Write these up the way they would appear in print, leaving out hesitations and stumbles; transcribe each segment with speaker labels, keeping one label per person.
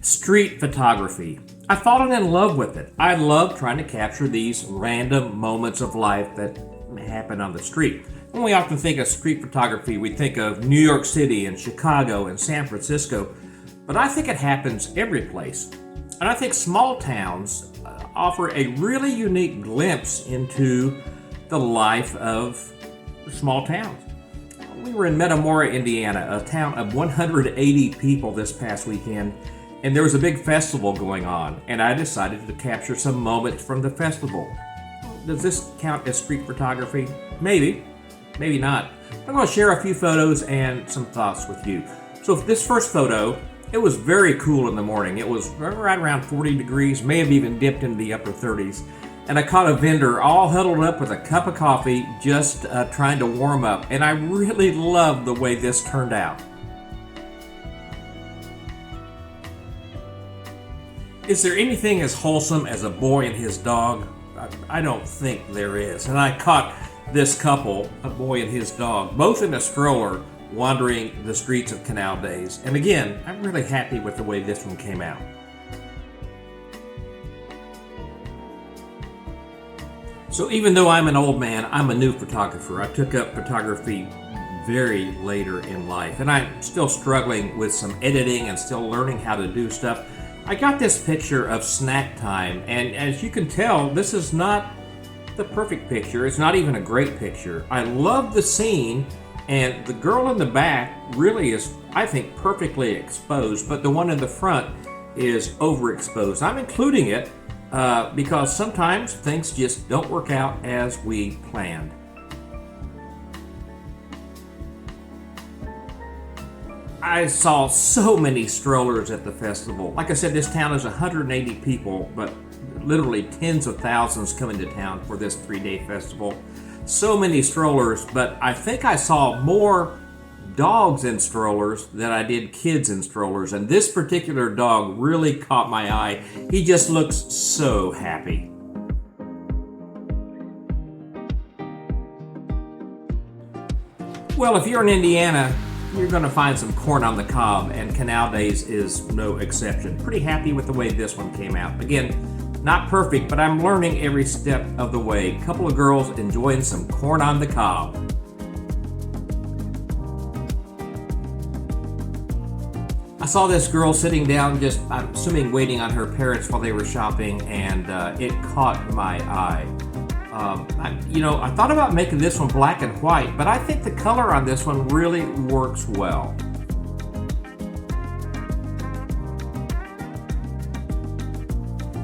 Speaker 1: Street photography. I've fallen in love with it. I love trying to capture these random moments of life that happen on the street. When we often think of street photography, we think of New York City and Chicago and San Francisco, but I think it happens every place. And I think small towns offer a really unique glimpse into the life of small towns. We were in Metamora, Indiana, a town of 180 people this past weekend, and there was a big festival going on, and I decided to capture some moments from the festival. Does this count as street photography? Maybe, maybe not. I'm going to share a few photos and some thoughts with you. So this first photo, it was very cool in the morning. It was right around 40 degrees, may have even dipped into the upper 30s. And I caught a vendor all huddled up with a cup of coffee, just trying to warm up. And I really loved the way this turned out. Is there anything as wholesome as a boy and his dog? I don't think there is. And I caught this couple, a boy and his dog, both in a stroller, wandering the streets of Canal Days. And again, I'm really happy with the way this one came out. So even though I'm an old man, I'm a new photographer. I took up photography very later in life, and I'm still struggling with some editing and still learning how to do stuff. I got this picture of snack time, and as you can tell, this is not the perfect picture. It's not even a great picture. I love the scene, and the girl in the back really is, I think, perfectly exposed, but the one in the front is overexposed. I'm including it because sometimes things just don't work out as we planned. I saw so many strollers at the festival. Like I said, this town is 180 people, but literally tens of thousands come into town for this 3-day festival. So many strollers, but I think I saw more dogs in strollers than I did kids in strollers. And this particular dog really caught my eye. He just looks so happy. Well, if you're in Indiana, you're going to find some corn on the cob, and Canal Days is no exception. Pretty happy with the way this one came out. Again, not perfect, but I'm learning every step of the way. A couple of girls enjoying some corn on the cob. I saw this girl sitting down, just, I'm assuming, waiting on her parents while they were shopping, and it caught my eye. I thought about making this one black and white, but I think the color on this one really works well.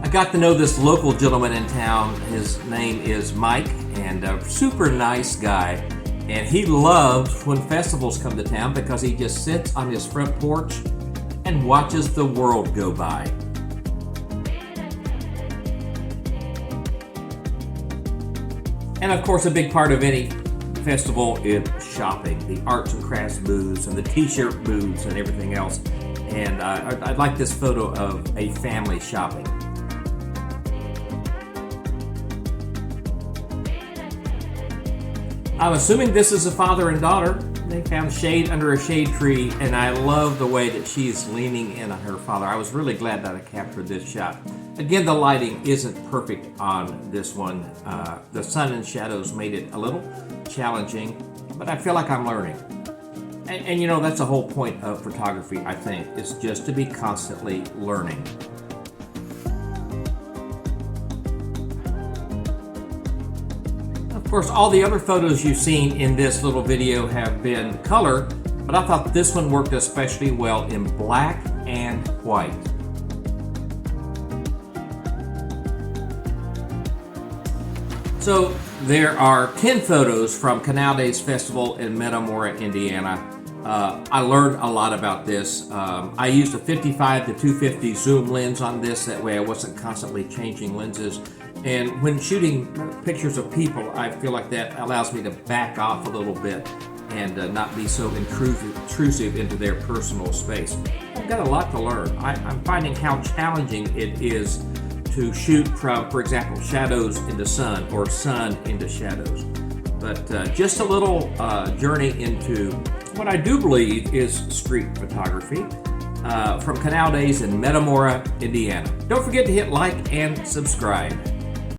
Speaker 1: I got to know this local gentleman in town. His name is Mike, and a super nice guy. And he loves when festivals come to town because he just sits on his front porch and watches the world go by. And of course, a big part of any festival is shopping, the arts and crafts booths and the t-shirt booths and everything else. And I like this photo of a family shopping. I'm assuming this is a father and daughter. They found shade under a shade tree, and I love the way that she's leaning in on her father. I was really glad that I captured this shot. Again, the lighting isn't perfect on this one. The sun and shadows made it a little challenging, but I feel like I'm learning. And that's the whole point of photography, I think, is just to be constantly learning. Of course, all the other photos you've seen in this little video have been color, but I thought this one worked especially well in black and white. So there are 10 photos from Canal Days Festival in Metamora, Indiana. I learned a lot about this. I used a 55 to 250 zoom lens on this, that way I wasn't constantly changing lenses. And when shooting pictures of people, I feel like that allows me to back off a little bit and not be so intrusive into their personal space. I've got a lot to learn. I'm finding how challenging it is to shoot from, for example, shadows into sun or sun into shadows. But just a little journey into what I do believe is street photography. from Canal Days in Metamora, Indiana. Don't forget to hit like and subscribe.